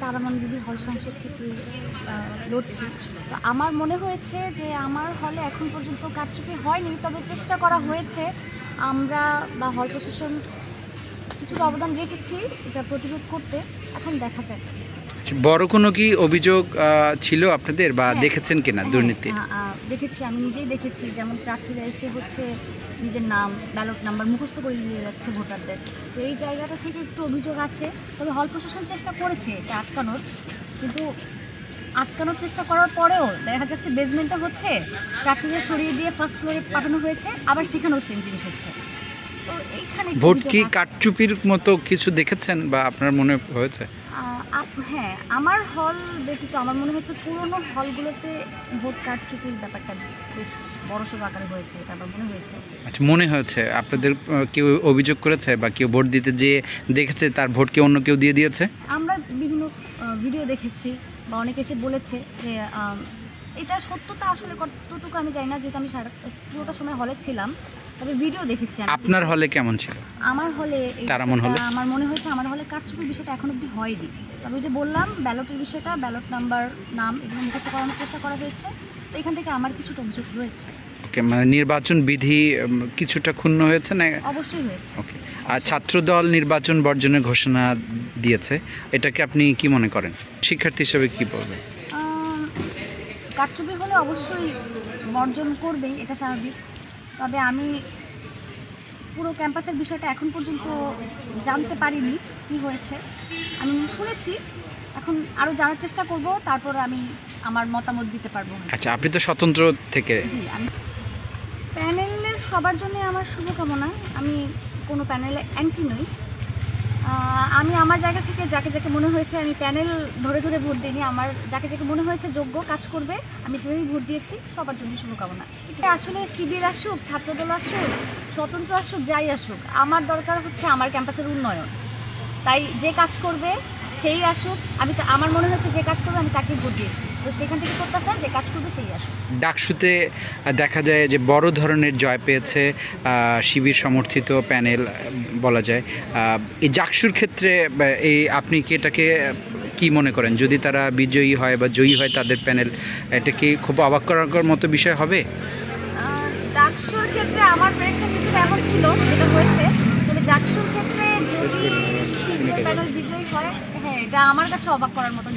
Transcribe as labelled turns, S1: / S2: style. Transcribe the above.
S1: আরামান বিবি হল সংসদ থেকে লড়ছি। তো আমার মনে হয়েছে যে আমার হলে এখন পর্যন্ত কারচুপি হয়নি, তবে চেষ্টা করা হয়েছে। আমরা বা হল প্রশাসন কিছুটা অবদান রেখেছি এটা প্রতিরোধ করতে, এখন দেখা যাক।
S2: বড় কোনো কি অভিযোগ ছিল আপনাদের বা দেখেছেন কিনা দুর্নীতি?
S1: দেখেছি, আমি নিজেই দেখেছি। যেমন প্রার্থীরা এসে নিজের নাম, ব্যালট নাম্বার মুখস্থ করে দিয়ে যাচ্ছে ভোটারদের। তো এই জায়গাটা থেকে একটু অভিযোগ আছে। তবে হল প্রশাসন চেষ্টা করেছে এটা আটকানোর, কিন্তু আটকানোর চেষ্টা করার পরেও দেখা যাচ্ছে বেসমেন্টটা হচ্ছে, প্রার্থীদের সরিয়ে দিয়ে ফার্স্ট ফ্লোরে পাঠানো হয়েছে, আবার সেখানেও সেম জিনিস হচ্ছে। তো এইখানে
S2: ভোট কি কারচুপির মতো কিছু দেখেছেন বা আপনার মনে হয়েছে?
S1: হ্যাঁ, আমার হল ব্যতীত আমার মনে হচ্ছে পুরনো হলগুলোতে ভোট কারচুপির ব্যাপারটা বেশ বড়সড় আকারে হয়েছে, এটা আমার মনে হয়েছে।
S2: আচ্ছা, মনে হয়েছে আপনাদের কেউ অভিযোগ করেছে বা কেউ ভোট দিতে যে দেখেছে তার ভোট কি অন্য কেউ দিয়ে দিয়েছে?
S1: আমরা বিভিন্ন ভিডিও দেখেছি বা অনেকে এসে বলেছে যে এটার সত্যতা আসলে কতটুকু আমি জানি না, যেহেতু আমি পুরোটা সময় হলে ছিলাম। তবে ভিডিও দেখেছি।
S2: আপনার হলে কেমন ছিল?
S1: আমার হলে আমার মনে হয়েছে আমার হলে কারচুপির বিষয়টা এখন অবধি হয়নি। তবে যে বললাম ব্যালটের বিষয়টা, ব্যালট নাম্বার, নাম এগুলো মুখস্থ করানোর চেষ্টা করা হয়েছে। তো এখান থেকে আমার কিছুটা অভিযোগ রয়েছে।
S2: ওকে, মানে নির্বাচন বিধি কিছুটা ক্ষুণ্ণ হয়েছে না?
S1: অবশ্যই হয়েছে।
S2: ওকে, আর ছাত্রদল নির্বাচন বর্জনের ঘোষণা দিয়েছে, এটাকে আপনি কি মনে করেন? শিক্ষার্থী হিসেবে কি বলবেন?
S1: কারচুপি হলে অবশ্যই বর্জন করবেই, এটা স্বাভাবিক। তবে আমি পুরো ক্যাম্পাসের বিষয়টা এখন পর্যন্ত জানতে পারিনি কি হয়েছে। আমি শুনেছি, এখন আরও জানার চেষ্টা করব, তারপর আমি আমার মতামত দিতে পারবো।
S2: আচ্ছা, আপনি তো স্বতন্ত্র থেকে।
S1: জি, আমি প্যানেলের সবার জন্য আমার শুভকামনা। আমি কোনো প্যানেলে অ্যান্টি নই। আমি আমার জায়গা থেকে যাকে যাকে মনে হয়েছে, আমি প্যানেল ধরে ধরে ভোট দিইনি। আমার যাকে যাকে মনে হয়েছে যোগ্য কাজ করবে, আমি সেভাবেই ভোট দিয়েছি। সবার জন্য শুভকামনা। এটা আসলে শিবির আসুক, ছাত্রদল আসুক, স্বতন্ত্র আসুক, যাই আসুক, আমার দরকার হচ্ছে আমার ক্যাম্পাসের উন্নয়ন। তাই যে কাজ করবে সেই আসুক। আমার মনে হয়েছে যে কাজ করবে আমি তাকেই ভোট দিয়েছি। তো সেখান থেকে প্রত্যাশা যে কাজ করবে সেই আসুক।
S2: ডাকসুতে দেখা যায় যে বড় ধরনের জয় পেয়েছে শিবির সমর্থিত প্যানেল বলা যায়। এই ডাকসুর ক্ষেত্রে আপনি কি এটাকে কি মনে করেন? যদি তারা বিজয়ী হয় বা জয়ী হয় তাদের প্যানেল, এটা কি খুব অবাক করার মতো বিষয় হবে?
S1: ডাকসুর ক্ষেত্রে আমার প্রেডিকশন কিছুটা এমন ছিল যেটা হয়েছে। তবে ডাকসুর ক্ষেত্রে যদি শিবির প্যানেল বিজয়ী হয়, হ্যাঁ, এটা আমার কাছে অবাক করার মতো